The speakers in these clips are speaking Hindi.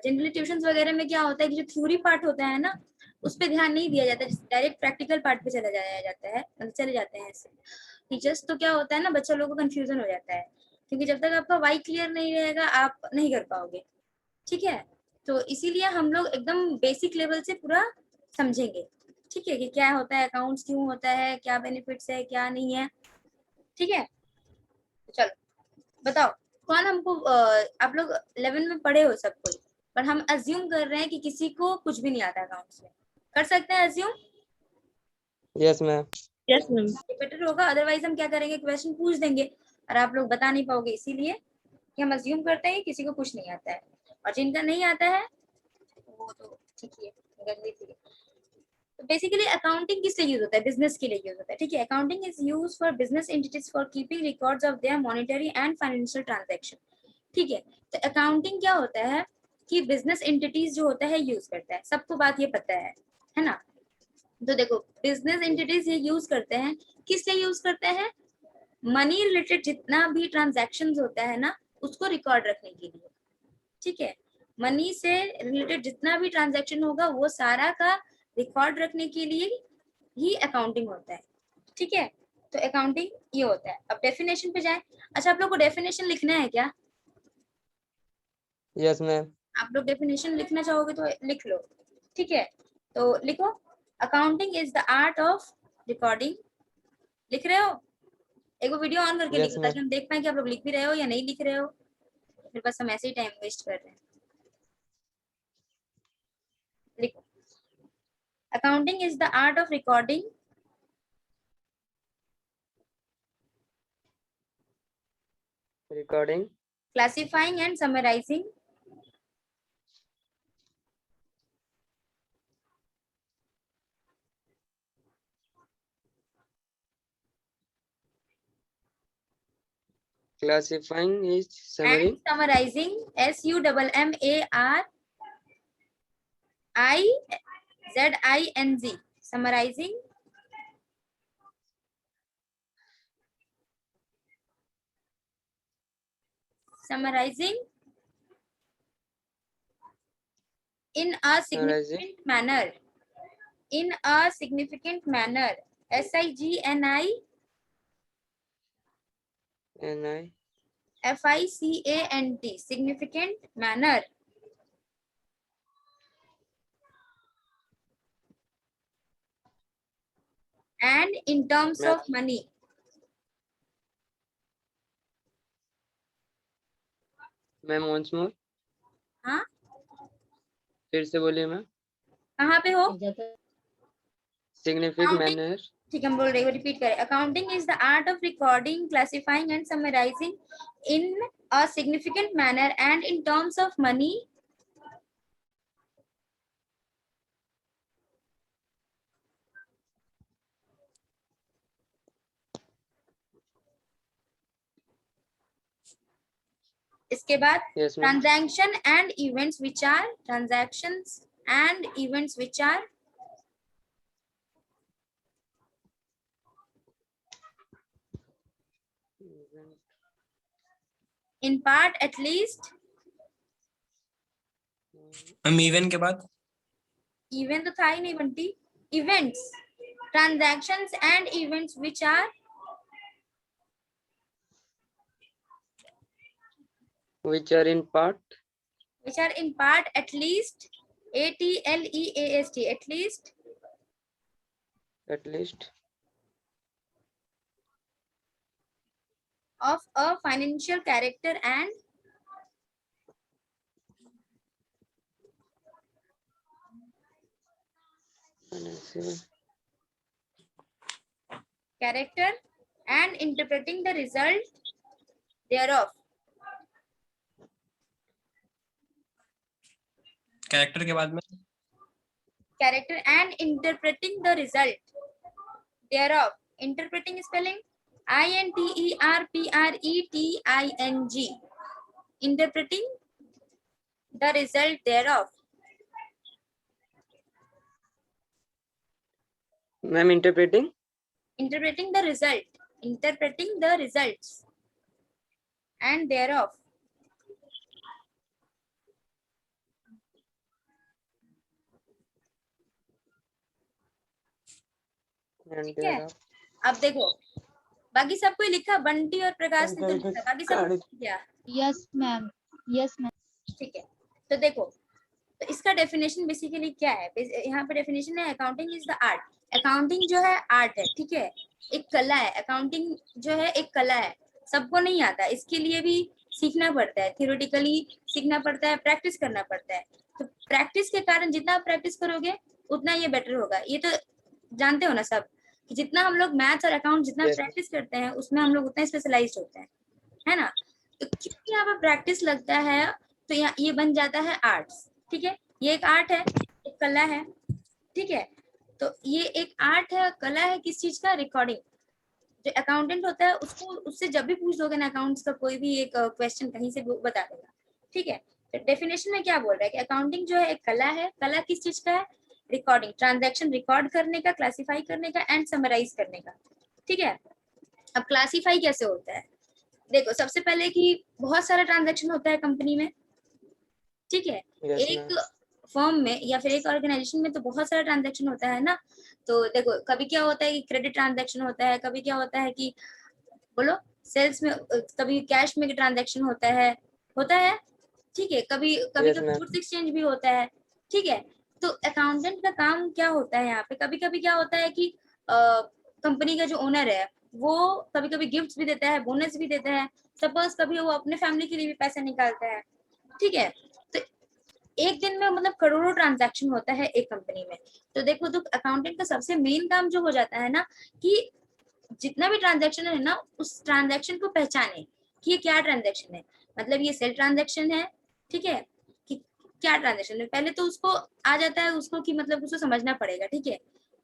जनरली ट्यूशंस वगैरह में क्या होता है कि जो थ्योरी पार्ट होता है ना, उस पर ध्यान नहीं दिया जाता, डायरेक्ट प्रैक्टिकल पार्ट पे चला जाया जाता है, चले जाते हैं ऐसे टीचर्स। तो क्या होता है ना, बच्चा लोगों को कंफ्यूजन हो जाता है, क्योंकि जब तक आपका वाई क्लियर नहीं रहेगा आप नहीं कर पाओगे। ठीक है, तो इसीलिए हम लोग एकदम बेसिक लेवल से पूरा समझेंगे। ठीक है, कि क्या होता है अकाउंट्स, क्यों होता है, क्या बेनिफिट्स है, क्या नहीं है। ठीक है, चलो बताओ, कौन हमको आप लोग 11 में पढ़े हो सब कोई, पर हम अज्यूम कर रहे हैं कि किसी को कुछ भी नहीं आता अकाउंट्स में। कर सकते हैं assume? Yes ma'am. Yes ma'am. ये बेटर होगा, अदरवाइज हम क्या करेंगे, क्वेश्चन पूछ देंगे और आप लोग बता नहीं पाओगे, इसीलिए कि हम अज्यूम करते हैं कि किसी को कुछ नहीं आता है, और जिनका नहीं आता है वो तो ठीक ही है, गंदी थी। तो बेसिकली अकाउंटिंग किस लिए यूज होता है, बिजनेस के लिए यूज होता है। ठीक है, accounting is use for business entities for keeping records of their monetary and financial transaction. ठीक है, तो अकाउंटिंग क्या होता है कि बिजनेस एंटिटीज जो होता है यूज करता है, सबको बात ये पता है ना। तो देखो, बिजनेस एंटिटीज ये यूज करते हैं, किस लिए यूज करते हैं, मनी रिलेटेड जितना भी ट्रांजैक्शन होता है ना, उसको रिकॉर्ड रखने के लिए। ठीक है, मनी से रिलेटेड जितना भी ट्रांजैक्शन होगा वो सारा का रिकॉर्ड रखने के लिए ही अकाउंटिंग होता है। ठीक है, तो अकाउंटिंग ये होता है। अब डेफिनेशन पे जाए। अच्छा, आप लोग को डेफिनेशन लिखना है क्या? Yes ma'am. आप लोग डेफिनेशन लिखना चाहोगे तो लिख लो। ठीक है, तो लिखो, accounting is the art of recording. लिख रहे हो? एक वो वीडियो ऑन करके यस लिखो, ताकि मैम। हम देख पाए कि आप लोग लिख भी रहे हो या नहीं लिख रहे हो, फिर बस हम ऐसे ही टाइम वेस्ट कर रहे हैं। लिखो, accounting is the art of recording, recording, classifying and summarizing, classifying is and summary, summarizing, SUMMARIZING, summarizing, summarizing in a summarizing, significant manner, in a significant manner, SIGNI NI, FICANT, significant manner, and in terms ma'am of money. Ma'am once more, हाँ, फिर से बोलिए मैम। कहाँ पे हो? सिग्निफिकेंट Accounting, मैनर, ठीक है, हम बोल रहे हैं, रिपीट करें। Accounting is the art of recording, classifying and summarising in a significant manner and in terms of money इसके बाद yes ma'am, transaction and events which are, transactions and events which are in part at least, हम इवन के बाद even तो था ही नहीं Bunty, events, transactions and events which are which are in part, at least, ATLEAST, at least at least, of a financial character and financial, character and interpreting the result thereof. Character के बाद में Character and interpreting the result thereof. Interpreting spelling INTERPRETING. Interpreting the result thereof. Ma'am interpreting, Interpreting the result. Interpreting the results and thereof. and ठीक है, there are अब देखो बाकी सब कोई लिखा, बंटी और प्रकाश ने तो लिखा, बाकी सब क्या? Yes ma'am, yes ma'am. ठीक है, तो देखो, तो इसका डेफिनेशन बेसिकली क्या है? यहाँ पे डेफिनेशन है accounting is the art. Accounting जो है आर्ट है, ठीक है, एक कला है। अकाउंटिंग जो है एक कला है, सबको नहीं आता, इसके लिए भी सीखना पड़ता है, थियोरेटिकली सीखना पड़ता है, प्रैक्टिस करना पड़ता है। तो प्रैक्टिस के कारण जितना आप प्रैक्टिस करोगे उतना ये बेटर होगा। ये तो जानते हो ना सब कि जितना हम लोग मैथ्स और अकाउंट जितना Yes. प्रैक्टिस करते हैं उसमें हम लोग उतना स्पेशलाइज्ड होते हैं, है ना? तो क्योंकि यहाँ पर प्रैक्टिस लगता है तो यहाँ ये बन जाता है आर्ट्स। ठीक है, ये एक आर्ट है, एक कला है। ठीक है, तो ये एक आर्ट है, कला है, किस चीज का? रिकॉर्डिंग। जो अकाउंटेंट होता है उसको, उससे जब भी पूछ दोगे ना अकाउंट्स का कोई भी एक क्वेश्चन कहीं से वो बता देगा। ठीक है, तो डेफिनेशन में क्या बोल रहा है कि अकाउंटिंग जो है एक कला है। कला किस चीज का है? रिकॉर्डिंग, ट्रांजैक्शन रिकॉर्ड करने का, क्लासिफाई करने का एंड समराइज करने का। ठीक है, अब क्लासिफाई कैसे होता है? देखो, सबसे पहले कि बहुत सारा ट्रांजैक्शन होता है कंपनी में। ठीक है, Yes, एक ma'am. फर्म में या फिर एक ऑर्गेनाइजेशन में तो बहुत सारा ट्रांजैक्शन होता है ना। तो देखो, कभी क्या होता है कि क्रेडिट ट्रांजैक्शन होता है, कभी क्या होता है कि बोलो सेल्स में, कभी कैश में ट्रांजैक्शन होता है। ठीक है, कभी कभी Yes, कभी ma'am. गुड्स एक्सचेंज भी होता है। ठीक है, तो अकाउंटेंट का काम क्या होता है यहाँ पे? कभी कभी क्या होता है कि कंपनी का जो ओनर है वो कभी कभी गिफ्ट भी देता है, बोनस भी देता है। सपोज कभी वो अपने फैमिली के लिए भी पैसा निकालता है। ठीक है, तो एक दिन में मतलब करोड़ों ट्रांजैक्शन होता है एक कंपनी में। तो देखो, तो अकाउंटेंट का सबसे मेन काम जो हो जाता है ना कि जितना भी ट्रांजैक्शन है ना उस ट्रांजैक्शन को पहचाने कि ये क्या ट्रांजैक्शन है। मतलब ये सेल ट्रांजैक्शन है, ठीक है, कि क्या ट्रांजैक्शन है। पहले तो उसको आ जाता है उसको कि मतलब उसको समझना पड़ेगा, ठीक है,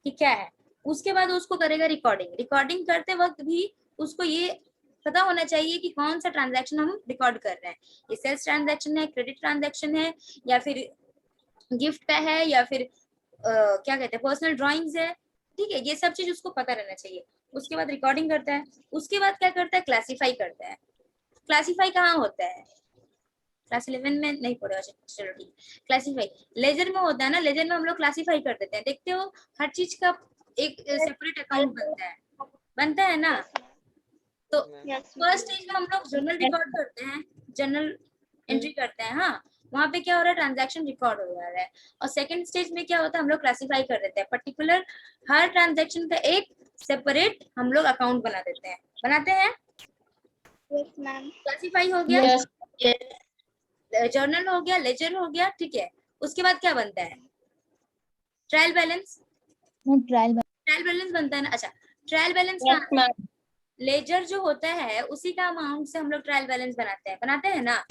कि क्या है। उसके बाद उसको करेगा रिकॉर्डिंग। रिकॉर्डिंग करते वक्त भी उसको ये पता होना चाहिए कि कौन सा ट्रांजैक्शन हम रिकॉर्ड कर रहे हैं। ये सेल्स ट्रांजैक्शन है, क्रेडिट ट्रांजैक्शन है, या फिर गिफ्ट का है, या फिर क्या कहते हैं पर्सनल ड्राइंग्स है। ठीक है, ये सब चीज उसको पता रहना चाहिए। उसके बाद रिकॉर्डिंग करता है, उसके बाद क्या करता है? क्लासिफाई करता है। क्लासिफाई कहाँ होता है? क्लास 11 में नहीं पढ़े, चलो ठीक। क्लासिफाई लेजर में होता है ना। लेजर में हम लोग क्लासिफाई कर देते हैं, देखते हो हर चीज का एक सेपरेट अकाउंट बनता है ना। तो फर्स्ट स्टेज में हम लोग जर्नल रिकॉर्ड करते हैं, जर्नल एंट्री करते हैं। हाँ, वहाँ पे क्या हो रहा है? ट्रांजैक्शन रिकॉर्ड हो रहा है। और सेकंड स्टेज में क्या होता है? हम लोग क्लासिफाई कर देते हैं, पर्टिकुलर हर ट्रांजैक्शन का एक सेपरेट हम लोग अकाउंट बना देते हैं। बनाते हैं, क्लासिफाई हो गया, जर्नल हो गया, लेजर हो गया। ठीक है, उसके बाद क्या बनता है? Trial balance. ट्रायल बैलेंस बनता है ना। अच्छा, ट्रायल बैलेंस का लेजर जो होता है उसी का अमाउंट से हम लोग ट्रायल बैलेंस बनाते हैं ना।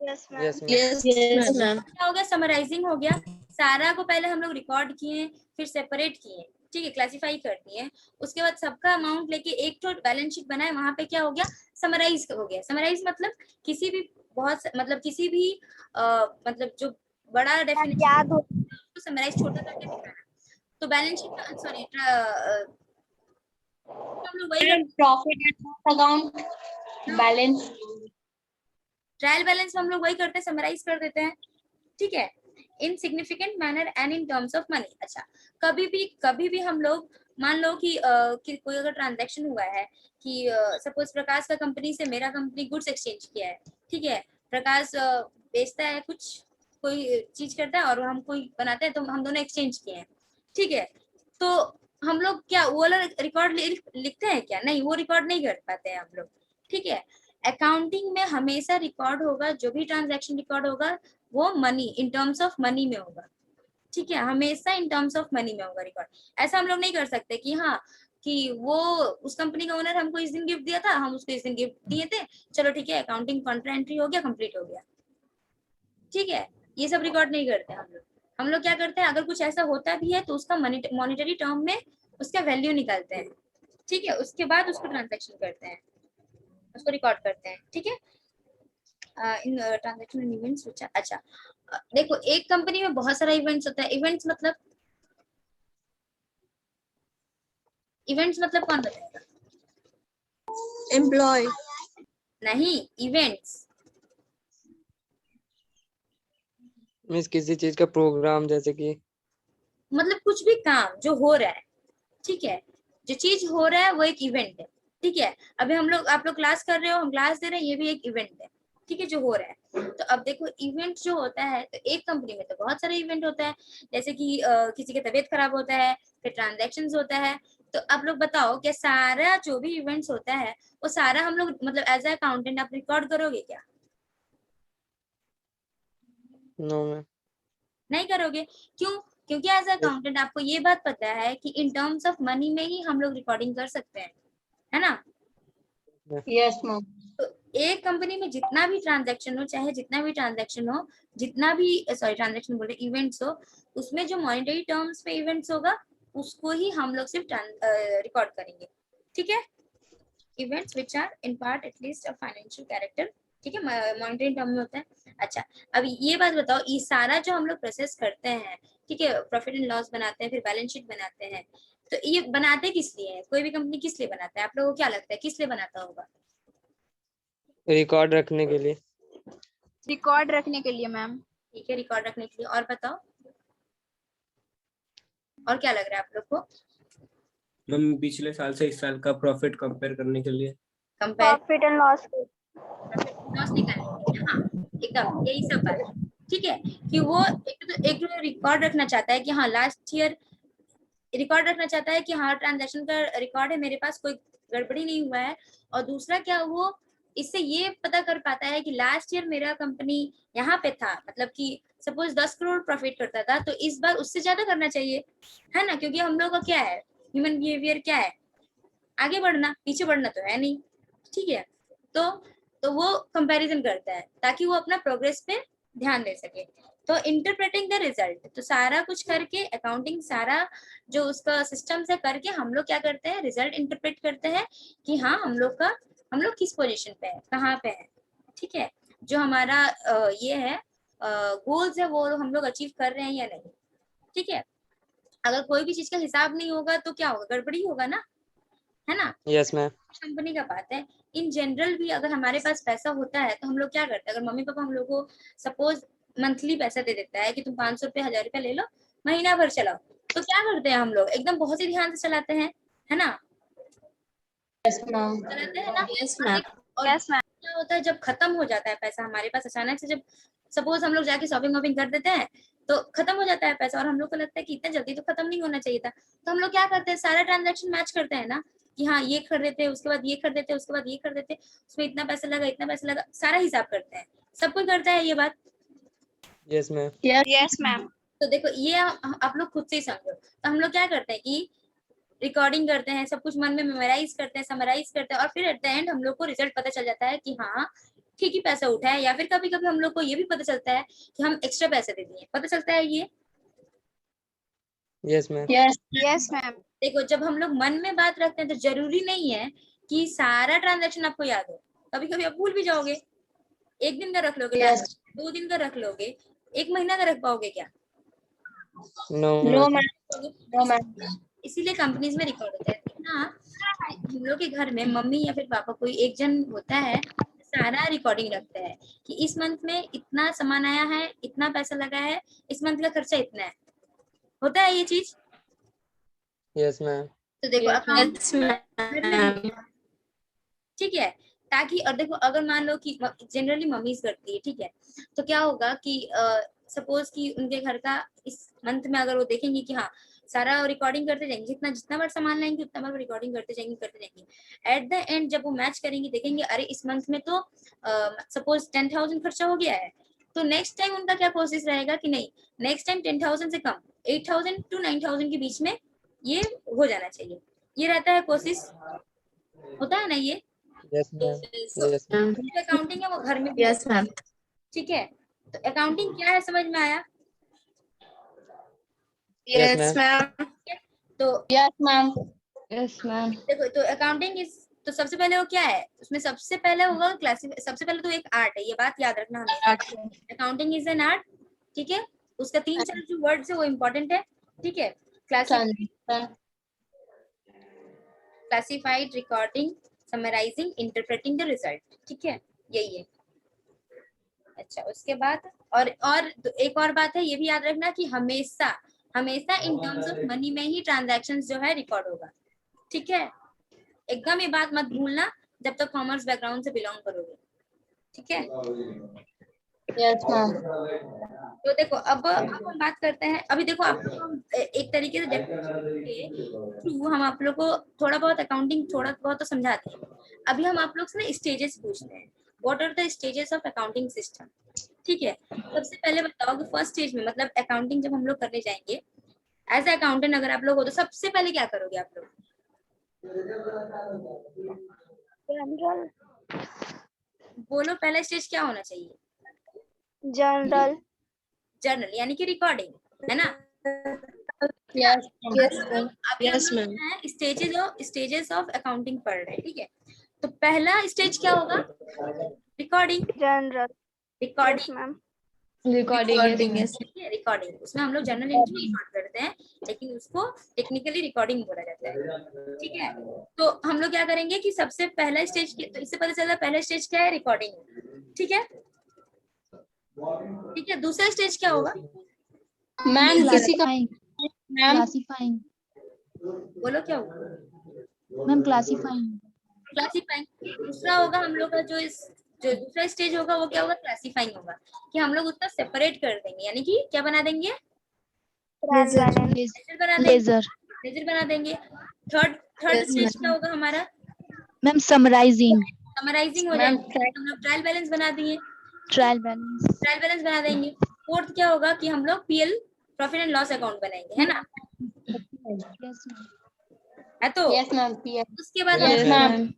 Yes, ma'am. क्या हो गया? समराइजिंग हो गया। सारा को पहले हम लोग रिकॉर्ड किए, फिर सेपरेट किए, ठीक है, क्लासिफाई कर दिए। उसके बाद सबका अमाउंट लेके एक तो बैलेंस शीट बनाए, वहां पे क्या हो गया? समराइज हो गया। समराइज मतलब किसी भी मतलब किसी भी मतलब जो बड़ा डेफिनेशन उसको समराइज छोटा करके दिखाना। तो बैलेंस शीट में सॉरी हम लोग वही profit account balance, trial balance हम लोग वही करते हैं, समराइज कर देते हैं। ठीक है, इन significant manner and in terms of money. अच्छा, कभी भी हम लोग मान लो कि कोई अगर ट्रांजैक्शन हुआ है कि सपोज प्रकाश का कंपनी से मेरा कंपनी गुड्स एक्सचेंज किया है। ठीक है, प्रकाश बेचता है कुछ, कोई चीज करता है और हम कोई बनाते हैं, तो हम दोनों एक्सचेंज किए हैं। ठीक है, तो हम लोग क्या वो वाला रिकॉर्ड लिखते हैं क्या? नहीं, वो रिकॉर्ड नहीं कर पाते हैं हम लोग। ठीक है, अकाउंटिंग में हमेशा रिकॉर्ड होगा, जो भी ट्रांजैक्शन रिकॉर्ड होगा वो money, in terms of money में होगा। ठीक है, हमेशा इन टर्म्स ऑफ मनी में होगा रिकॉर्ड। ऐसा हम लोग नहीं कर सकते कि हाँ कि वो उस कंपनी का ओनर हमको इस दिन गिफ्ट दिया था, हम उसको इस दिन गिफ्ट दिए थे, चलो ठीक है अकाउंटिंग कॉन्ट्रा एंट्री हो गया, कंप्लीट हो गया। ठीक है, ये सब रिकॉर्ड नहीं करते हम लोग। हम लोग क्या करते हैं, अगर कुछ ऐसा होता भी है तो उसका मॉनिटरी टर्म में उसका वैल्यू निकालते हैं। ठीक है, उसके बाद उसको ट्रांजैक्शन करते हैं, उसको रिकॉर्ड करते हैं। ठीक है, इन ट्रांजैक्शन एंड इवेंट्स। अच्छा, देखो एक कंपनी में बहुत सारा इवेंट्स होता है। इवेंट्स मतलब कौन बताएगा? एम्प्लॉय, नहीं, इवेंट्स मीन्स किसी चीज का प्रोग्राम जैसे कि मतलब कुछ भी काम जो हो रहा है। ठीक है, जो चीज हो रहा है वो एक इवेंट है, ठीक है। अभी आप लोग क्लास कर रहे हो, हम क्लास दे रहे हैं, ये भी एक इवेंट है, ठीक है, जो हो रहा है। तो अब देखो इवेंट जो होता है, तो एक कंपनी में तो बहुत सारे इवेंट होता है, जैसे कि किसी की तबीयत खराब होता है, फिर ट्रांजैक्शंस होता है। तो आप लोग बताओ कि सारा जो भी इवेंट्स होता है वो सारा हम लोग मतलब एज ए अकाउंटेंट आप रिकॉर्ड करोगे क्या? No ma'am. नहीं करोगे। क्यों? क्योंकि एज अकाउंटेंट आपको ये बात पता है कि इन टर्म्स ऑफ मनी में ही हम लोग रिकॉर्डिंग कर सकते हैं, है ना। Yes ma'am. तो एक कंपनी में जितना भी ट्रांजैक्शन हो, चाहे जितना भी ट्रांजैक्शन हो, जितना भी सॉरी ट्रांजैक्शन बोल रहे इवेंट्स हो, उसमें जो मॉनेटरी टर्म्स पे इवेंट्स होगा उसको ही हम लोग सिर्फ रिकॉर्ड करेंगे, ठीक है। Events which are in part at least of financial character, ठीक है, मॉनेटरी टर्म में होता है। अच्छा, अब ये बात बताओ, ये सारा जो हम लोग प्रोसेस करते हैं, ठीक है, प्रॉफिट एंड लॉस बनाते हैं, फिर बैलेंस शीट बनाते हैं, तो ये बनाते किस लिए है? कोई भी कंपनी किस लिए बनाता है? आप लोगों को क्या लगता है किस लिए बनाता होगा? रिकॉर्ड रखने के लिए। रिकॉर्ड रखने के लिए मैम। ठीक है, रिकॉर्ड रखने के लिए। और बताओ, और क्या लग रहा है आप लोग को? मैम पिछले साल से इस साल का प्रॉफिट कंपेयर करने के लिए। Compare, profit and loss. Profit loss निकालने के लिए, हाँ एकदम यही सब बात है, ठीक है। कि वो एक तो रिकॉर्ड रखना चाहता है कि हाँ लास्ट ईयर, रिकॉर्ड रखना चाहता है कि हाँ ट्रांजैक्शन का रिकॉर्ड है मेरे पास, कोई गड़बड़ी नहीं हुआ है। और दूसरा क्या, वो इससे ये पता कर पाता है कि लास्ट ईयर मेरा कंपनी यहाँ पे था, मतलब कि सपोज 10 करोड़ प्रॉफिट करता था, तो इस बार उससे ज्यादा करना चाहिए, है ना। क्योंकि हम लोग का क्या है, ह्यूमन बिहेवियर क्या है, आगे बढ़ना, पीछे बढ़ना तो है नहीं, ठीक है। तो वो कंपैरिजन करता है ताकि वो अपना प्रोग्रेस पे ध्यान दे सके। तो इंटरप्रेटिंग द रिजल्ट, तो सारा कुछ करके अकाउंटिंग सारा जो उसका सिस्टम से करके हम लोग क्या करते हैं, रिजल्ट इंटरप्रेट करते हैं कि हाँ हम लोग किस पोजीशन पे है, कहाँ पे है, ठीक है। जो हमारा ये है गोल्स है वो हम लोग अचीव कर रहे हैं या नहीं, ठीक है। अगर कोई भी चीज का हिसाब नहीं होगा तो क्या होगा, गड़बड़ी होगा ना, है ना। Yes ma'am. कंपनी का बात है, इन जनरल भी अगर हमारे पास पैसा होता है तो हम लोग क्या करते हैं, अगर मम्मी पापा हम लोग को सपोज मंथली पैसा दे देता है कि तुम 500 रुपये 1000 रुपये ले लो, महीना भर चलाओ, तो क्या करते हैं हम लोग, एकदम बहुत ही ध्यान से चलाते हैं, है ना, यस मैम। चलाते हैं ना। यस और मैम। और क्या होता है जब खत्म हो जाता है पैसा हमारे पास अचानक से, जब सपोज हम लोग जाके शॉपिंग वॉपिंग कर देते हैं तो खत्म हो जाता है पैसा, और हम लोग को लगता है कि इतना जल्दी तो खत्म नहीं होना चाहिए था, तो हम लोग क्या करते हैं, सारा ट्रांजैक्शन मैच करते हैं ना, कि हाँ ये कर देते हैं, उसके बाद ये कर देते हैं, उसके बाद ये कर देते हैं, उसमें इतना पैसा लगा, इतना पैसा लगा, सारा हिसाब करते हैं। सब कोई करता है ये बात। Yes ma'am. Yes ma'am. तो देखो ये आप लोग खुद से ही समझो, तो हम लोग क्या करते हैं कि रिकॉर्डिंग करते हैं, सब कुछ मन में मेमोराइज करते हैं, समराइज करते हैं, और फिर एट द एंड हम लोग को रिजल्ट पता चल जाता है कि हाँ ठीक ही पैसा उठा है, या फिर कभी कभी हम लोग को ये भी पता चलता है कि हम एक्स्ट्रा पैसे दे दिए, पता चलता है ये। Yes ma'am. Yes ma'am. देखो जब हम लोग मन में बात रखते हैं तो जरूरी नहीं है कि सारा ट्रांजैक्शन आपको याद हो, कभी कभी आप भूल भी जाओगे, एक दिन का रख लोगे transaction, 2 दिन का रख लोगे, 1 महीना का रख पाओगे क्या? No no ma'am. Ma'am. No ma'am. इसीलिए कंपनीज में रिकॉर्ड होता है ना। हम लोग के घर में मम्मी या फिर पापा कोई एक जन होता है, सारा रिकॉर्डिंग रखता है कि इस मंथ में इतना सामान आया है, इतना पैसा लगा है, इस मंथ का खर्चा इतना है, होता है ये चीज। Yes ma'am. तो देखो अकाउंट यस मैम। ठीक है, ताकि और देखो अगर मान लो कि जनरली मम्मीज करती है, ठीक है, तो क्या होगा कि सपोज कि उनके घर का इस मंथ में अगर वो देखेंगे कि हाँ सारा रिकॉर्डिंग करते जाएंगे, जितना जितना बार सामान लाएंगे उतना बार रिकॉर्डिंग करते जाएंगे, एट द एंड जब वो मैच करेंगे देखेंगे अरे इस मंथ में तो सपोज 10,000 खर्चा हो गया है, तो नेक्स्ट टाइम उनका क्या कोशिश रहेगा कि नहीं, नेक्स्ट टाइम 10,000 से कम 8,000 to 9,000 के बीच में ये हो जाना चाहिए, ये रहता है कोशिश, होता है ना ये। Yes ma'am. Yes ma'am. जो अकाउंटिंग है वो घर में भी यस होता है, मैम। ठीक है। तो अकाउंटिंग क्या है समझ में आया? Yes yes ma'am. मैम। तो यस मैम। Yes ma'am. देखो तो अकाउंटिंग इज, तो सबसे पहले वो क्या है, उसमें सबसे पहले होगा क्लासिफाई, सबसे पहले तो एक आर्ट है, ये बात याद रखना हमेशा, अकाउंटिंग इज एन आर्ट, ठीक है। उसका 3-4 जो वर्ड्स है वो इम्पोर्टेंट है, ठीक है। Classified, recording, summarising, interpreting the result, ठीक है, यही है। अच्छा उसके बाद और एक और बात है, ये भी याद रखना कि हमेशा हमेशा इन टर्म्स ऑफ मनी में ही ट्रांजैक्शन जो है रिकॉर्ड होगा, ठीक है। एकदम ये बात मत भूलना जब तक कॉमर्स बैकग्राउंड से बिलोंग करोगे, ठीक है। Yes, ma'am. तो देखो अब हम बात करते हैं, अभी देखो आप लोग हम एक तरीके से definition के थ्रू हम आप लोग को थोड़ा बहुत अकाउंटिंग थोड़ा बहुत तो समझाते हैं। अभी हम आप लोग से ना स्टेजेस पूछते हैं, what are the stages of accounting system, ठीक है। सबसे पहले बताओ कि फर्स्ट स्टेज में मतलब अकाउंटिंग जब हम लोग करने जाएंगे एज ए अकाउंटेंट अगर आप लोग हो तो सबसे पहले क्या करोगे आप लोग? General. बोलो पहला स्टेज क्या होना चाहिए? General. जर्नल यानी कि रिकॉर्डिंग, है ना। Yes. Yes, ma'am. अभी Yes, हम ma'am. स्टेजेस ऑफ अकाउंटिंग पढ़ रहे हैं, ठीक है। तो पहला स्टेज क्या होगा? Recording. General. Yes, recording ma'am. Recording recording उसमें हम लोग जर्नल एंट्री रिकॉर्ड करते हैं, लेकिन उसको टेक्निकली रिकॉर्डिंग बोला जाता है, ठीक है। तो हम लोग क्या करेंगे कि सबसे पहला स्टेज, तो इससे पता चला पहला स्टेज क्या है, रिकॉर्डिंग, ठीक है। ठीक है, दूसरा स्टेज क्या होगा? मैम किसी का मैम क्लासिफाइंग बोलो क्या होगा? Ma'am classifying classifying. दूसरा होगा हम लोग का जो दूसरा स्टेज होगा वो क्या होगा? क्लासीफाइंग होगा, कि हम लोग उसका सेपरेट कर देंगे, यानी कि क्या बना देंगे? लेजर बना देंगे, लेजर बना देंगे। थर्ड थर्ड स्टेज क्या होगा हमारा? मैम समराइजिंग समराइजिंग हो मैम जाएगा, हम लोग ट्रायल बैलेंस बना दिए, ट्रायल बैलेंस ट्रायल बैलेंस बना देंगे। फोर्थ क्या होगा कि हम लोग PL profit and loss account बनाएंगे, है ना। यस है तो यस मैम उसके बाद Yes, हम ma'am.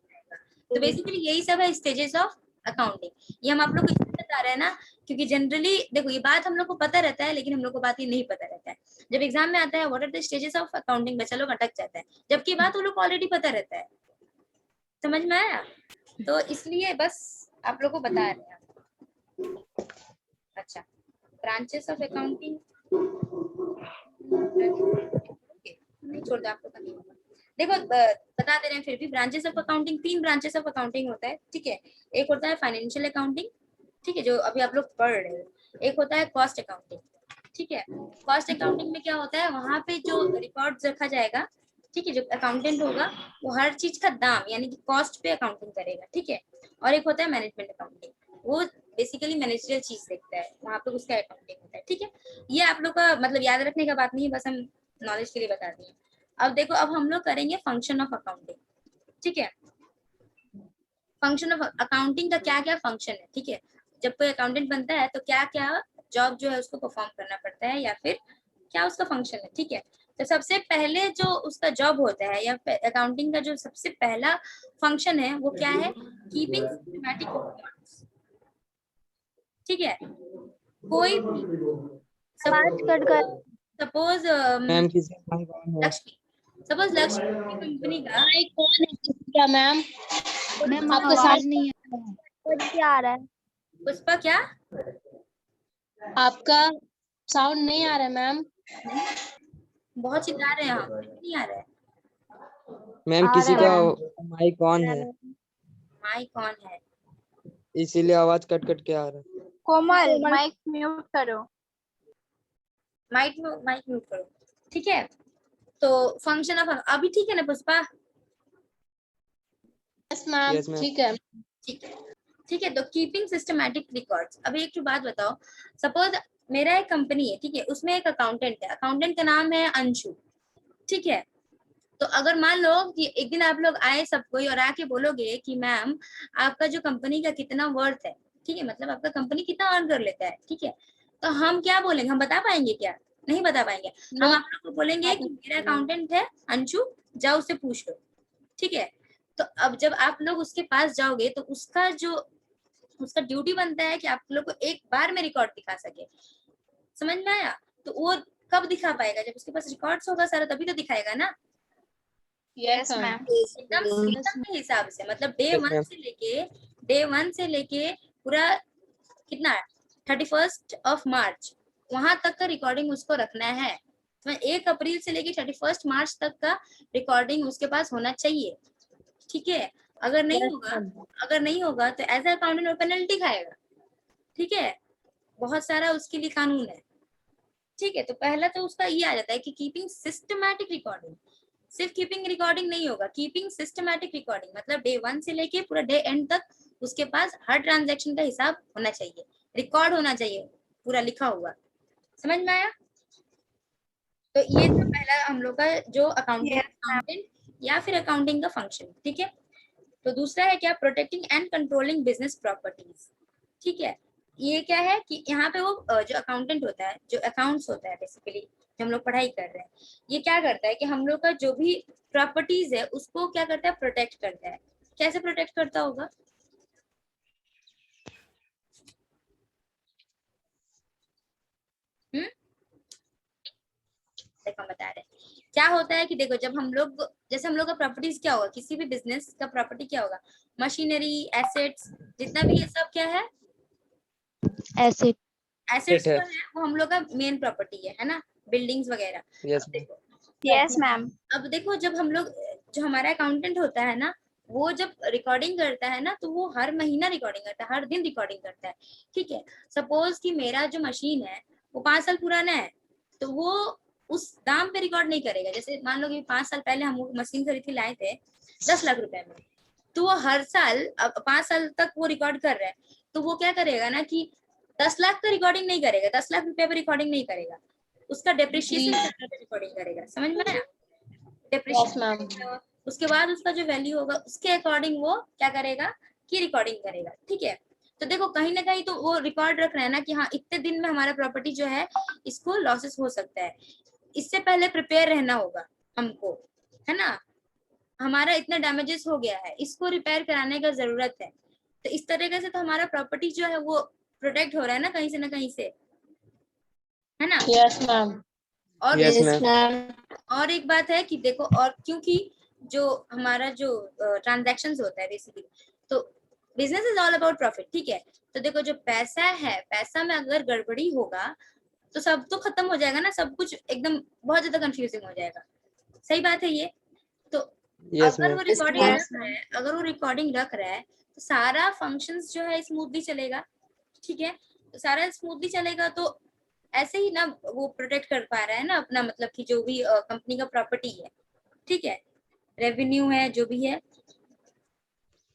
तो बेसिकली यही सब है स्टेजेस ऑफ अकाउंटिंग। ये हम आप लोग को इसलिए बता रहे हैं ना, क्योंकि जनरली देखो ये बात हम लोग को पता रहता है, लेकिन हम लोग को बात ये नहीं पता रहता है। जब एग्जाम में आता है what are the stages of accounting, बच्चा लोग अटक जाता है, जबकि बात वो लोग को ऑलरेडी पता रहता है। समझ में आया? तो इसलिए बस आप लोग को बता रहे हैं। अच्छा, ब्रांचेस ऑफ अकाउंटिंग नहीं छोड़ दो, आप लोग का नहीं होगा। देखो बता दे रहे हैं फिर भी, branches of accounting 3 branches of accounting होता है, ठीक है। एक होता है फाइनेंशियल अकाउंटिंग, ठीक है, जो अभी आप लोग पढ़ रहे हो। एक होता है कॉस्ट अकाउंटिंग, ठीक है। कॉस्ट अकाउंटिंग में क्या होता है, वहां पे जो रिकॉर्ड्स रखा जाएगा, ठीक है, जो अकाउंटेंट होगा वो हर चीज का दाम यानी कि कॉस्ट पे अकाउंटिंग करेगा, ठीक है। और एक होता है मैनेजमेंट अकाउंटिंग, वो बेसिकली मैनेजरियल चीज देखता है, वहां पे उसका अकाउंटिंग होता है, ठीक है। ये आप लोग का मतलब याद रखने का बात नहीं है, बस हम नॉलेज के लिए बता दिए। अब देखो अब हम लोग करेंगे फंक्शन ऑफ अकाउंटिंग, ठीक है। फंक्शन ऑफ अकाउंटिंग का क्या क्या फंक्शन है, ठीक है। जब कोई अकाउंटेंट बनता है तो क्या क्या जॉब जो है उसको परफॉर्म करना पड़ता है, या फिर क्या उसका फंक्शन है, ठीक है। तो सबसे पहले जो उसका जॉब होता है या अकाउंटिंग का जो सबसे पहला फंक्शन है वो क्या है? कीपिंग सिस्टमैटिक रिकॉर्ड्स, ठीक है। कोई सपोज मैम किसी का माइक ऑन है? लक्ष्मी, सपोज लक्ष्मी कंपनी का कौन है किसका मैम मैम आपका आवाज नहीं आ रहा है। पुष्पा क्या आपका साउंड नहीं आ रहा है मैम बहुत चिल्ला रहे हैं, हम नहीं आ रहा है। मैम किसी का माइक ऑन है, माइक ऑन है, इसीलिए आवाज कट कट के आ रहा है। कोमल माइक म्यूट करो माइक म्यूट करो, ठीक है। तो फंक्शन ऑफ अभी ठीक है ना Pushpa? Yes ma'am Yes, ma'am. ठीक है ठीक है, ठीक है। तो कीपिंग सिस्टमैटिक रिकॉर्ड्स, अभी एक बात बताओ, सपोज मेरा एक कंपनी है, ठीक है, उसमें एक अकाउंटेंट है, अकाउंटेंट का नाम है अंशु, ठीक है। तो अगर मान लो कि एक दिन आप लोग आए सब कोई और आके बोलोगे कि मैम आपका जो कंपनी का कितना वर्थ है, ठीक है, मतलब आपका कंपनी कितना अर्न कर लेता है, ठीक है। तो हम क्या बोलेंगे, हम बता पाएंगे क्या? नहीं बता पाएंगे। हम आप लोग को बोलेंगे कि मेरा अकाउंटेंट है अंशु, जाओ उससे पूछ लो, ठीक है। तो अब जब आप लोग उसके पास जाओगे तो उसका ड्यूटी बनता है कि आप लोग को एक बार में रिकॉर्ड दिखा सके। समझ में आया? तो वो कब दिखा पाएगा? जब उसके पास रिकॉर्ड्स होगा सारा, तभी तो दिखाएगा ना। यस मैम एकदम सिस्टम के हिसाब से, मतलब डे Yes, वन ma'am. से लेके पूरा कितना 31 मार्च वहां तक का रिकॉर्डिंग उसको रखना है। तो 1 अप्रैल से लेके 31 मार्च तक का रिकॉर्डिंग उसके पास होना चाहिए, ठीक है। अगर नहीं होगा तो एज ए अकाउंटेंट वो पेनल्टी खाएगा, ठीक है। बहुत सारा उसके लिए कानून है, ठीक है, तो पहला तो उसका ये आ जाता है कि कीपिंग सिस्टमैटिक रिकॉर्डिंग। सिर्फ कीपिंग रिकॉर्डिंग नहीं होगा, कीपिंग सिस्टमैटिक रिकॉर्डिंग मतलब डे 1 से लेके पूरा डे एंड तक उसके पास हर ट्रांजैक्शन का हिसाब होना चाहिए, रिकॉर्ड होना चाहिए, पूरा लिखा हुआ। समझ में आया? तो ये तो पहला हम लोग का जो अकाउंटेंट या फिर अकाउंटिंग का फंक्शन। ठीक है, तो दूसरा है क्या, protecting and controlling business properties. ठीक है, ये क्या है कि यहाँ पे वो जो अकाउंटेंट होता है, जो अकाउंट्स होता है बेसिकली, जो हम लोग पढ़ाई कर रहे हैं, ये क्या करता है कि हम लोग का जो भी प्रॉपर्टीज है उसको क्या करता है, प्रोटेक्ट करता है। कैसे प्रोटेक्ट करता होगा? देखो हम बता रहे हैं क्या होता है कि देखो, जब हम लोग, जैसे हम लोग का प्रॉपर्टीज क्या होगा, किसी भी बिजनेस का प्रॉपर्टी क्या होगा, मशीनरी, एसेट्स, जितना भी ये सब क्या है, एसिड। एसेट्स है। जो है वो हम लोग का मेन प्रॉपर्टी है ना, बिल्डिंग्स वगैरह। यस अब मैम। देखो, यस मैम। अब देखो जब हम लोग, जो हमारा अकाउंटेंट होता है ना, वो जब रिकॉर्डिंग करता है ना, तो वो हर महीना रिकॉर्डिंग करता है, हर दिन रिकॉर्डिंग करता है। ठीक है, सपोज कि मेरा जो मशीन है वो 5 साल पुराना है, तो वो उस दाम पे रिकॉर्ड नहीं करेगा। जैसे मान लो कि 5 साल पहले हम वो मशीन खरीद के लाए थे 10 लाख रुपए में, तो वो हर साल, अब 5 साल तक वो रिकॉर्ड कर रहा है, तो वो क्या करेगा ना कि 10 लाख का रिकॉर्डिंग नहीं करेगा, 10 लाख रुपए पे रिकॉर्डिंग नहीं करेगा, उसका डेप्रिशिएशन रिकॉर्डिंग करेगा। समझ में आया? Yes ma'am. डेप्रिशिएशन, उसके बाद उसका जो वैल्यू होगा उसके अकॉर्डिंग वो क्या करेगा कि रिकॉर्डिंग करेगा। ठीक है, तो देखो कहीं ना कहीं तो वो रिकॉर्ड रख रहा है ना कि हाँ इतने दिन में हमारा प्रॉपर्टी जो है इसको लॉसेस हो सकता है, इससे पहले प्रिपेयर रहना होगा हमको, है ना, हमारा इतना डैमेजेस हो गया है, इसको रिपेयर कराने का जरूरत है। तो इस तरीके से तो हमारा प्रॉपर्टी जो है वो प्रोटेक्ट हो रहा है ना कहीं से ना कहीं से, है ना। Yes ma'am. और यस यस मैम। मैम। और एक बात है कि देखो, और क्योंकि जो हमारा जो ट्रांजैक्शंस होता है बेसिकली, तो business is all about profit. ठीक है, तो देखो जो पैसा है, पैसा में अगर गड़बड़ी होगा तो सब तो खत्म हो जाएगा ना, सब कुछ एकदम बहुत ज्यादा कंफ्यूजिंग हो जाएगा। सही बात है ये। तो यस अगर मैम। वो रिकॉर्डिंग रख रहा है, अगर वो रिकॉर्डिंग रख रहा है तो सारा फंक्शंस जो है स्मूथली चलेगा। ठीक है, तो सारा स्मूथली चलेगा, तो ऐसे ही ना वो प्रोटेक्ट कर पा रहा है ना अपना, मतलब कि जो भी कंपनी का प्रॉपर्टी है, ठीक है, रेवेन्यू है, जो भी है।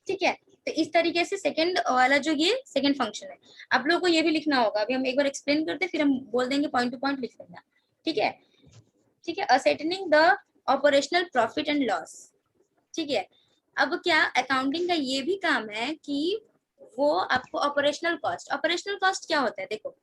ठीक है, तो इस तरीके से सेकंड वाला जो ये सेकंड फंक्शन है, आप लोगों को ये भी लिखना होगा। अभी हम एक बार एक्सप्लेन करते फिर हम बोल देंगे, पॉइंट टू पॉइंट लिख लेना। ठीक है, ठीक है, ascertaining the operational profit and loss. ठीक है, अब क्या अकाउंटिंग का ये भी काम है कि वो आपको ऑपरेशनल कॉस्ट क्या होता है, देखो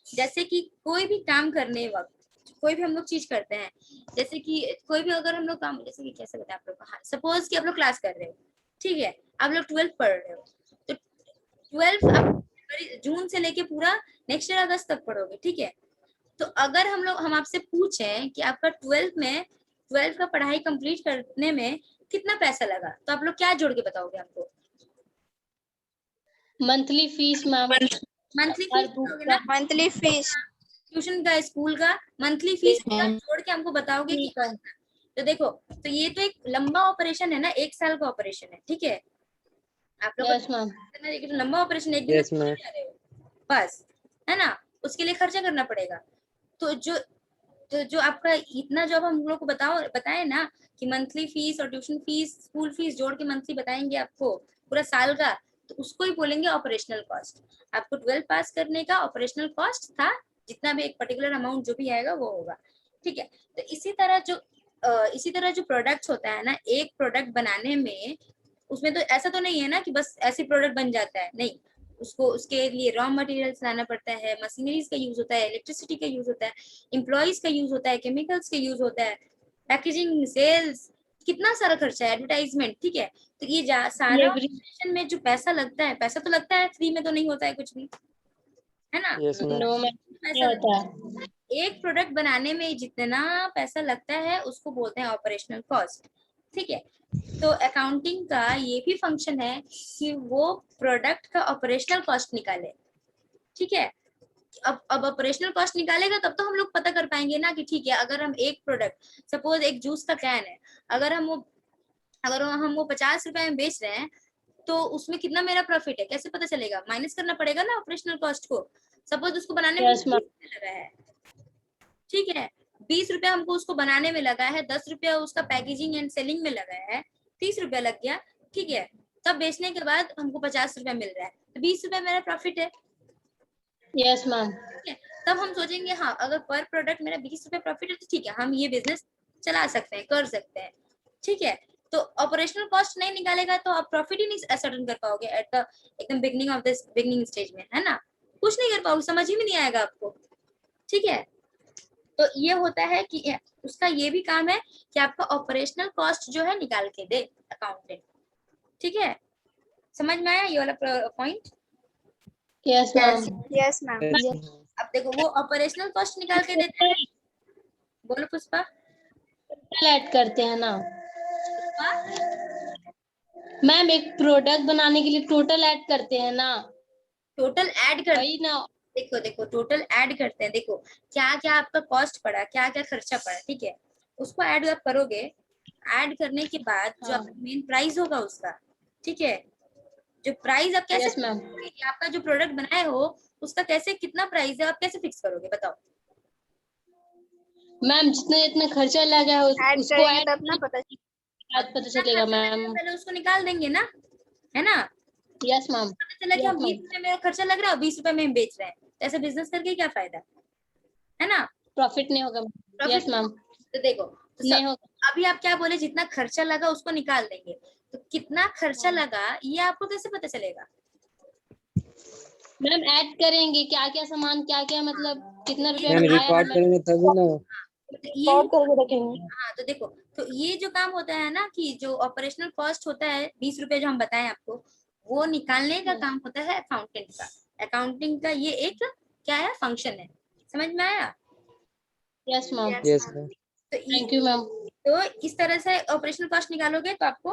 जैसे कि कोई भी काम करने वक्त कोई भी हम लोग चीज करते हैं, जैसे कि कोई भी अगर हम लोग काम, जैसे कि कैसे बताएं आप लोग को, सपोज कि आप लोग क्लास कर रहे हो, ठीक है, आप लोग 12th पढ़ रहे हो, तो 12th आप जून से लेके पूरा नेक्स्ट ईयर अगस्त तक पढ़ोगे। ठीक है, तो अगर हम आपसे पूछें कि आपका 12th का पढ़ाई कंप्लीट करने में कितना पैसा लगा, तो आप लोग क्या जोड़ के बताओगे हमको? Monthly fees ma'am. मंथली हर फीस बुक बताओगे का ना, मंथली फीस। ट्यूशन का, स्कूल का मंथली फीस पूरा जोड़ के हमको बताओगे कि हाँ। तो देखो, तो ये तो एक लंबा ऑपरेशन है ना, 1 साल का ऑपरेशन है। ठीक है, आप लोग यस मैम। को लंबा ऑपरेशन एक दिन में यस मैम। जा रहे हो बस, है ना, उसके लिए खर्चा करना पड़ेगा। तो जो आपका इतना जॉब हम लोग को बताए ना कि मंथली फीस और ट्यूशन फीस, स्कूल फीस जोड़ के मंथली बताएंगे आपको पूरा साल का, तो उसको ही बोलेंगे ऑपरेशनल कॉस्ट। आपको 12 पास करने का ऑपरेशनल कॉस्ट था, जितना भी एक पर्टिकुलर अमाउंट जो भी आएगा वो होगा। ठीक है, तो इसी तरह जो प्रोडक्ट्स होता है ना, एक प्रोडक्ट बनाने में, उसमें तो ऐसा तो नहीं है ना कि बस ऐसे प्रोडक्ट बन जाता है, नहीं, उसको उसके लिए रॉ मटेरियल्स लाना पड़ता है, मशीनरीज का यूज होता है, इलेक्ट्रिसिटी का यूज होता है, एम्प्लॉयज का यूज होता है, केमिकल्स का यूज होता है, पैकेजिंग, सेल्स, कितना सारा खर्चा है, एडवर्टाइजमेंट। ठीक है, तो ये सारा ऑपरेशन में जो पैसा लगता है, पैसा तो लगता है, फ्री में तो नहीं होता है कुछ भी, है ना, यस मैम। नो मैम पैसा होता लगता है। है। एक प्रोडक्ट बनाने में जितना पैसा लगता है उसको बोलते हैं ऑपरेशनल कॉस्ट। ठीक है, तो अकाउंटिंग का ये भी फंक्शन है कि वो प्रोडक्ट का ऑपरेशनल कॉस्ट निकाले। ठीक है, अब ऑपरेशनल कॉस्ट निकालेगा तब तो हम लोग पता कर पाएंगे ना कि ठीक है, अगर हम एक प्रोडक्ट, सपोज एक जूस का कैन है, अगर हम वो 50 रुपए में बेच रहे हैं, तो उसमें कितना मेरा प्रॉफिट है कैसे पता चलेगा? माइनस करना पड़ेगा ना ऑपरेशनल कॉस्ट को। सपोज उसको बनाने में यस मैम। 20 रुपए लगा है, ठीक है, 20 रुपया हमको उसको बनाने में लगा है, 10 रुपया उसका पैकेजिंग एंड सेलिंग में लगा है, 30 रुपया लग गया, ठीक है। तब बेचने के बाद हमको 50 रुपया मिल रहा है, तो 20 रुपया मेरा प्रॉफिट है। Yes ma'am. ठीक है, तब हम सोचेंगे हाँ अगर पर प्रोडक्ट मेरा 20 रुपया प्रॉफिट है तो ठीक है, हम ये बिजनेस चला सकते हैं, कर सकते हैं, ठीक है। तो ऑपरेशनल कॉस्ट नहीं निकालेगा तो आप प्रॉफिट ही नहीं असर्टन कर पाओगे एट द एकदम beginning of this beginning stage में, है ना, कुछ नहीं कर पाओगे, समझ ही में नहीं आएगा आपको, ठीक है। तो ये होता है कि उसका ये भी काम है कि आपका ऑपरेशनल कॉस्ट जो है निकाल के दे अकाउंटेंट, ठीक है। समझ में आया ये वाला point? Yes ma'am. Yes ma'am. अब देखो वो ऑपरेशनल कॉस्ट निकाल के देते हैं, बोलो पुष्पा। टोटल ऐड करते हैं ना पुष्पा, मैम, एक प्रोडक्ट बनाने के लिए टोटल ऐड करते हैं ना, टोटल ऐड कर, वही ना। देखो देखो टोटल ऐड करते हैं, देखो क्या क्या आपका कॉस्ट पड़ा, क्या क्या खर्चा पड़ा, ठीक है, उसको ऐड आप करोगे। ऐड करने के बाद जो हाँ। आपका मेन प्राइस होगा उसका, ठीक है, जो प्राइस आप कैसे यस मैम। आपका जो प्रोडक्ट बनाए हो उसका कैसे कितना प्राइस है आप कैसे फिक्स करोगे बताओ? मैम जितना जितना खर्चा लगा है ऐड उसको करेंगे ऐड तब ना पता पता चलेगा मैम। पहले उसको निकाल देंगे ना, है ना। Yes ma'am. पता चला कि हम Yes, 20 रुपए मेरा खर्चा लग रहा है और 20 रुपए में हम बेच रहे हैं, तो ऐसे बिजनेस करके क्या फायदा, है ना। प्रॉफिट नहीं होगा। Profit yes ma'am. तो देखो तो नहीं होगा अभी आप क्या बोले, जितना खर्चा लगा उसको निकाल देंगे, तो कितना खर्चा लगा ये आपको कैसे पता चलेगा? मैम। ऐड करेंगे क्या क्या सामान, क्या क्या मतलब कितना रुपया मैम में आया रिकॉर्ड है करेंगे तभी ना। तो ये करके रखेंगे। हाँ तो देखो, तो ये जो काम होता है ना कि जो ऑपरेशनल कॉस्ट होता है 20 रुपए जो हम बताएं आपको, वो निकालने का काम होता है अकाउंटेंट का। अकाउंटिंग का ये एक क्या है, फंक्शन है, समझ में आया? Yes ma'am. Yes ma'am. तो थैंक यू मैम। तो इस तरह से ऑपरेशनल कॉस्ट निकालोगे तो आपको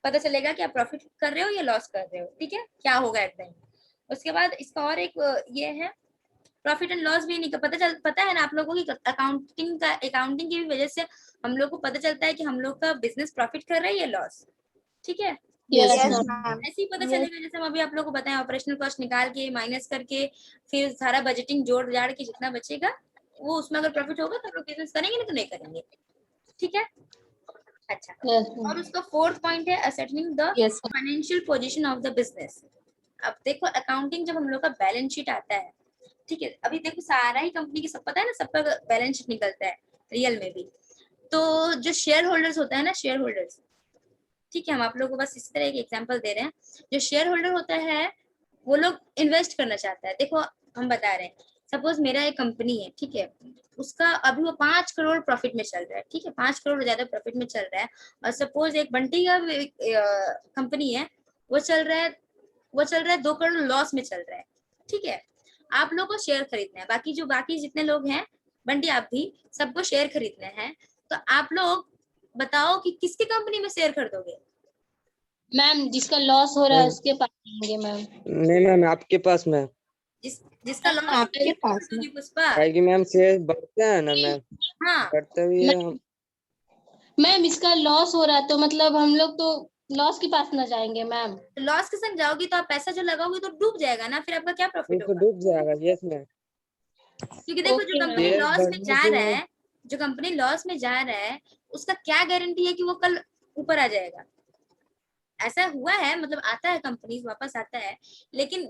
पता चलेगा कि आप प्रॉफिट कर रहे हो या लॉस कर रहे हो, ठीक है, क्या होगा एट द एंड। उसके बाद इसका और एक ये है प्रॉफिट एंड लॉस भी नहीं पता है ना आप लोगों की, अकाउंटिंग की वजह से हम लोग को पता चलता है कि हम लोग का बिजनेस प्रॉफिट कर रहा है या लॉस, ठीक है। Yes yes ma'am. मैम। ऐसे ही पता चलेगा जैसे हम अभी आप लोग को बताएं, ऑपरेशनल कॉस्ट निकाल के माइनस करके फिर सारा बजटिंग जोड़ जाड़ के जितना बचेगा वो उसमें अगर प्रॉफिट होगा तो हम लोग बिजनेस करेंगे, नहीं तो नहीं करेंगे, ठीक है। अच्छा, यस और उसका फोर्थ पॉइंट है ascertaining the yes financial position of the business. अब देखो अकाउंटिंग जब हम लोग का बैलेंस शीट आता है, ठीक है, अभी देखो सारा ही कंपनी की सब पता है ना, सबका बैलेंस शीट निकलता है रियल में भी। तो जो शेयर होल्डर्स होता है ना, शेयर होल्डर्स, ठीक है, हम आप लोगों को बस इस तरह एक एग्जांपल दे रहे हैं। जो शेयर होल्डर होता है वो लोग इन्वेस्ट करना चाहता है, देखो हम बता रहे हैं, सपोज मेरा एक कंपनी है, ठीक है, उसका अभी वो 5 करोड़ प्रॉफिट में चल रहा है, ठीक है, 5 करोड़ ज्यादा प्रॉफिट में चल रहा है। और सपोज एक बंटी का कंपनी है, वो चल रहा है 2 करोड़ लॉस में चल रहा है, ठीक है। आप लोग को शेयर खरीदना है, बाकी जितने लोग हैं, बंटी आप भी, सबको शेयर खरीदना है, तो आप लोग बताओ कि किसकी कंपनी में शेयर खरीदोगे? मैम। जिसका लॉस हो रहा है उसके पास आएंगे मैम। नहीं मैम आपके पास मैम, जिसका लॉस आपके पास खरीदोगी पुष्पा। है कि मैम शेयर बढ़ते हैं ना मैम, हाँ बढ़ते हुए हम। मैम इसका लॉस हो रहा है तो मतलब हम लोग तो लॉस के पास ना जाएंगे मैम। तो लॉस के संग जाओगी तो आप पैसा जो लगाओगे तो डूब जाएगा ना, फिर आपका क्या प्रॉफिट तो होगा? डूब जाएगा। Yes ma'am. क्योंकि देखो जो okay company ma'am. Share loss में बढ़ने जा से रहा है, जो कंपनी लॉस में जा रहा है उसका क्या गारंटी है कि वो कल ऊपर आ जाएगा? ऐसा हुआ है, मतलब आता है कंपनी वापस आता है, लेकिन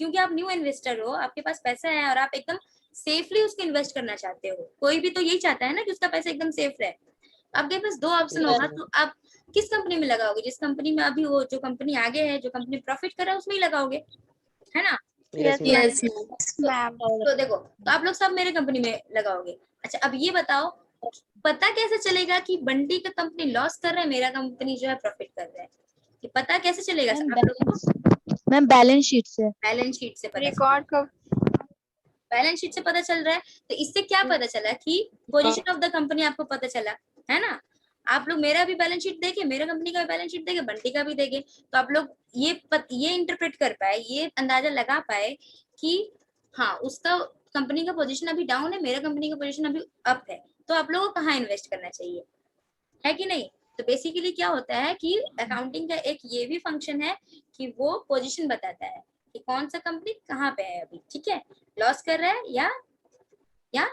क्योंकि आप न्यू इन्वेस्टर हो, आपके पास पैसा है और आप एकदम सेफली उसको इन्वेस्ट करना चाहते हो, कोई भी तो यही चाहता है ना कि उसका पैसा एकदम सेफ रहे। आपके पास दो ऑप्शन Yes, होगा, ma'am. तो आप किस कंपनी में लगाओगे? जिस कंपनी में अभी वो जो कंपनी आगे है, जो कंपनी प्रॉफिट कर रहा है उसमें ही लगाओगे, है ना। Yes, ma'am. Yes ma'am. तो देखो, तो आप लोग सब मेरे कंपनी में लगाओगे। अच्छा अब ये बताओ, पता कैसे चलेगा कि बंटी का कंपनी लॉस कर रहा है, मेरा कंपनी जो है प्रॉफिट कर रहा है? ये पता कैसे चलेगा आप लोगों को? मैम बैलेंस शीट से। बैलेंस शीट से पता रिकॉर्ड का बैलेंस शीट से पता चल रहा है। तो इससे क्या पता चला कि पोजीशन ऑफ द कंपनी आपको पता चला, है ना। आप लोग मेरा भी बैलेंस शीट देखे, मेरा कंपनी का भी बैलेंस शीट देखे, बंटी का भी देखे, तो आप लोग ये इंटरप्रेट कर पाए, ये अंदाजा लगा पाए कि हाँ उसका कंपनी का पोजीशन अभी डाउन है, मेरा कंपनी का पोजीशन अभी अप है, तो आप लोगों को कहाँ इन्वेस्ट करना चाहिए, है कि नहीं। तो बेसिकली क्या होता है कि अकाउंटिंग का एक ये भी फंक्शन है कि वो पोजीशन बताता है कि कौन सा कंपनी कहाँ पे है अभी, ठीक है, लॉस कर रहा है या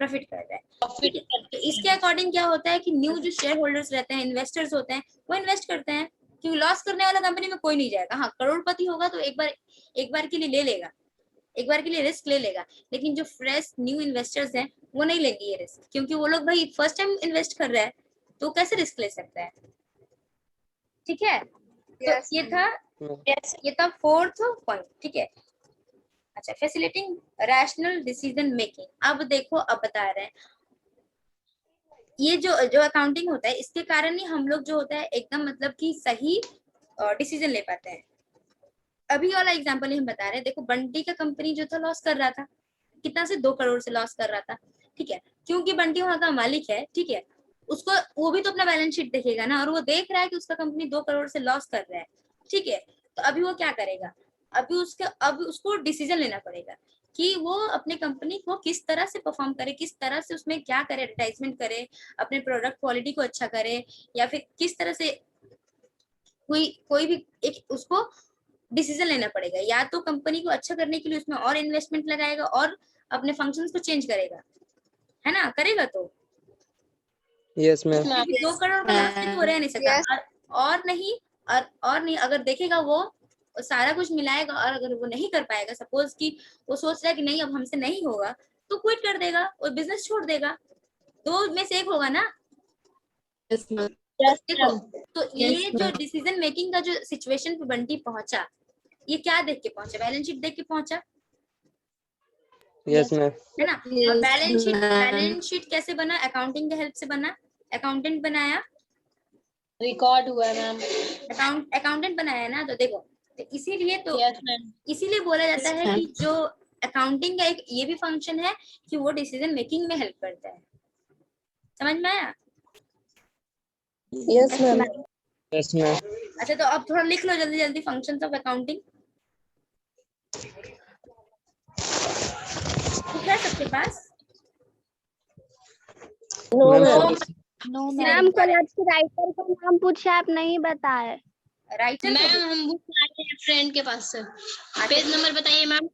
प्रॉफिट कर रहा है। प्रॉफिट ठीक है, तो इसके अकॉर्डिंग क्या होता है कि न्यू जो शेयर होल्डर्स रहते हैं, इन्वेस्टर्स होते हैं, वो इन्वेस्ट करते हैं, क्योंकि लॉस करने वाला कंपनी में कोई नहीं जाएगा। हाँ, करोड़पति होगा तो एक बार के लिए ले लेगा, एक बार के लिए रिस्क ले लेगा, लेकिन जो फ्रेश न्यू इन्वेस्टर्स हैं वो नहीं लेंगे ये रिस्क, क्योंकि वो लोग भाई फर्स्ट टाइम इन्वेस्ट कर रहा है, तो कैसे रिस्क ले सकता है। ठीक है, तो ये था फोर्थ पॉइंट। ठीक है, अच्छा, फैसिलिटिंग रैशनल डिसीजन मेकिंग। अब देखो, अब बता रहे हैं, ये जो जो अकाउंटिंग होता है, इसके कारण ही हम लोग जो होता है एकदम मतलब कि सही डिसीजन ले पाते हैं। अभी वाला एग्जांपल ही हम बता रहे हैं। देखो, बंटी का कंपनी जो था लॉस कर रहा था, कितना से 2 करोड़ से लॉस कर रहा था। ठीक है, क्योंकि बंटी वहां का मालिक है। ठीक है, उसको वो भी तो अपना बैलेंस शीट देखेगा ना, और वो देख रहा है कि उसका कंपनी 2 करोड़ से लॉस कर रहा है। ठीक है, तो अभी वो क्या करेगा, अब उसको डिसीजन लेना पड़ेगा कि वो अपने कंपनी को किस तरह से परफॉर्म करे, किस तरह से उसमें क्या करे, एडवर्टाइजमेंट करे, अपने प्रोडक्ट क्वालिटी को अच्छा करे, या फिर किस तरह से कोई भी एक उसको डिसीजन लेना पड़ेगा। या तो कंपनी को अच्छा करने के लिए उसमें और इन्वेस्टमेंट लगाएगा और अपने फंक्शंस को चेंज करेगा, है ना, करेगा तो। Yes ma'am. क्योंकि 2 करोड़ का लॉस तो रह नहीं सकता। और नहीं, अगर देखेगा वो सारा कुछ मिलाएगा, और अगर वो नहीं कर पाएगा, सपोज कि वो सोच रहा है कि नहीं अब हमसे नहीं होगा, तो क्विट कर देगा और बिजनेस छोड़ देगा। 2 में से एक होगा ना। देखो, तो ये जो डिसीजन मेकिंग का जो सिचुएशन पे बंटी पहुंचा, ये क्या देख के पहुंचा, बैलेंस शीट देख के पहुंचा, यस मैम। है ना। और बैलेंस शीट कैसे बना, अकाउंटिंग के हेल्प से बना, अकाउंटेंट बनाया, रिकॉर्ड हुआ मैम। अकाउंटेंट बनाया ना। तो देखो, तो इसीलिए तो यस मैम। इसीलिए बोला जाता है कि जो अकाउंटिंग का एक ये भी फंक्शन है कि वो डिसीजन मेकिंग में हेल्प करता है। समझ में आया। Yes ma'am. Yes ma'am. अच्छा, तो अब थोड़ा लिख लो जल्दी जल्दी, फंक्शंस ऑफ अकाउंटिंग है सबके पास। नो किसी ने मैम, लिखवा कल आपके राइटर का नाम पूछे, आप नहीं बताए। राइटर मैम हम बुक लाए हैं फ्रेंड के पास से। पेज नंबर बताइए मैम।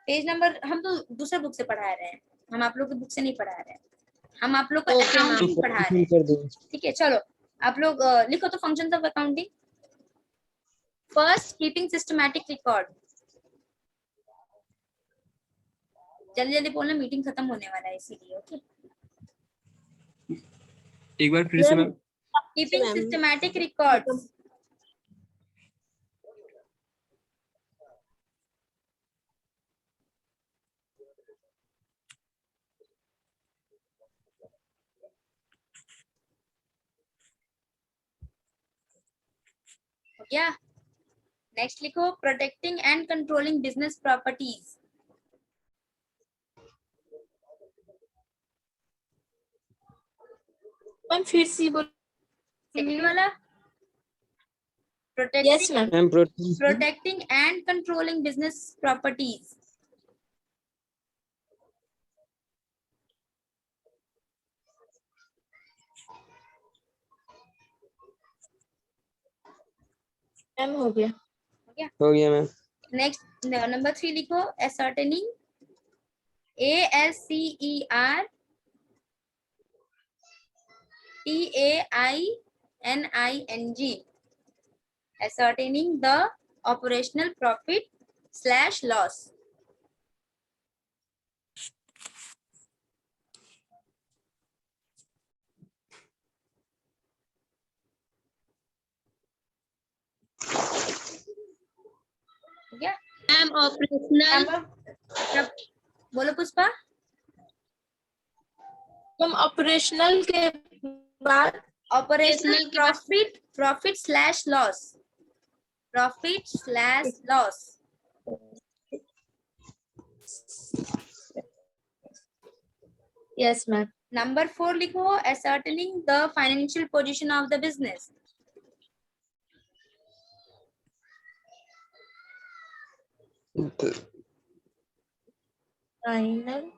पेज नंबर हम तो दूसरे बुक से पढ़ा रहे हैं, हम आप लोग की बुक से नहीं पढ़ा रहे हैं, हम आप लोग को Okay, ma'am. अकाउंटिंग पढ़ा रहे हैं। कर दो। ठीक है, चलो आप लोग लिखो तो functions of accounting. First, keeping systematic record. जल्दी जल्दी बोलना, मीटिंग खत्म होने वाला है इसीलिए। ओके, एक बार फिर से मैम। Keeping systematic records. हो गया। नेक्स्ट लिखो, protecting and controlling business properties. Ma'am फिर से बोल। सेकंड वाला, protecting ma'am protecting and controlling business properties. Ma'am हो गया। हो गया मैम। नेक्स्ट नंबर 3 लिखो, ascertaining, ASCERTAINING, ascertaining the operational profit / loss. हो गया मैम ऑपरेशनल। बोलो पुष्पा। मैम ऑपरेशनल के बाद operational profit / loss, yes ma'am. Number 4 लिखो, ascertaining the financial position of the business. Final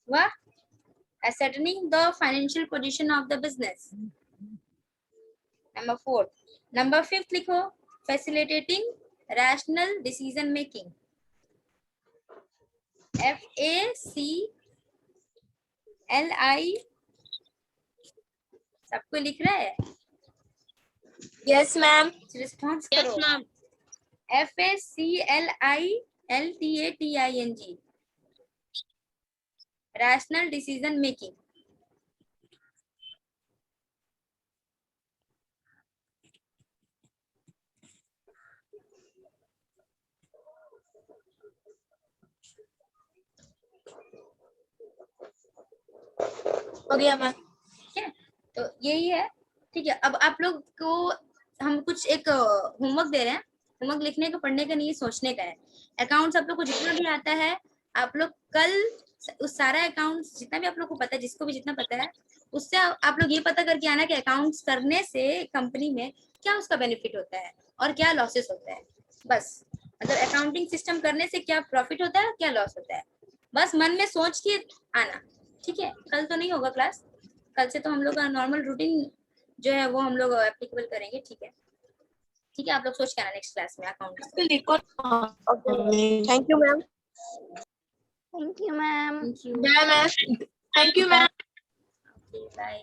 वाह, ascertaining the financial position of the business. Number 4. Number 5 लिखो, facilitating rational decision making. FACLI सबको लिख रहा है? Yes, ma'am. रिस्पॉन्स करो. FACLILTATING, rational decision making. हो गया मैम. ठीक है, तो यही है. ठीक है, अब आप लोग को हम कुछ एक होमवर्क दे रहे हैं. होमवर्क लिखने का, पढ़ने का नहीं, सोचने का है. अकाउंट्स आप लोग को जितना भी आता है, आप लोग कल उस सारा अकाउंट्स जितना भी आप लोग को पता है, जिसको भी जितना पता है, उससे आप लोग ये पता करके आना कि अकाउंट्स करने से कंपनी में क्या उसका बेनिफिट होता है और क्या लॉसेस होता है. बस मतलब अकाउंटिंग सिस्टम करने से क्या प्रॉफिट होता है, क्या लॉस होता है, बस मन में सोच के आना. ठीक है, कल तो नहीं होगा क्लास. कल से तो हम लोग का नॉर्मल रूटीन जो है वो हम लोग एप्लीकेबल करेंगे. ठीक है, ठीक है, आप लोग सोच के आना नेक्स्ट क्लास में account. Thank you, ma'am. Thank you, ma'am. Thank you. Bye, ma'am. Thank you, ma'am. Bye.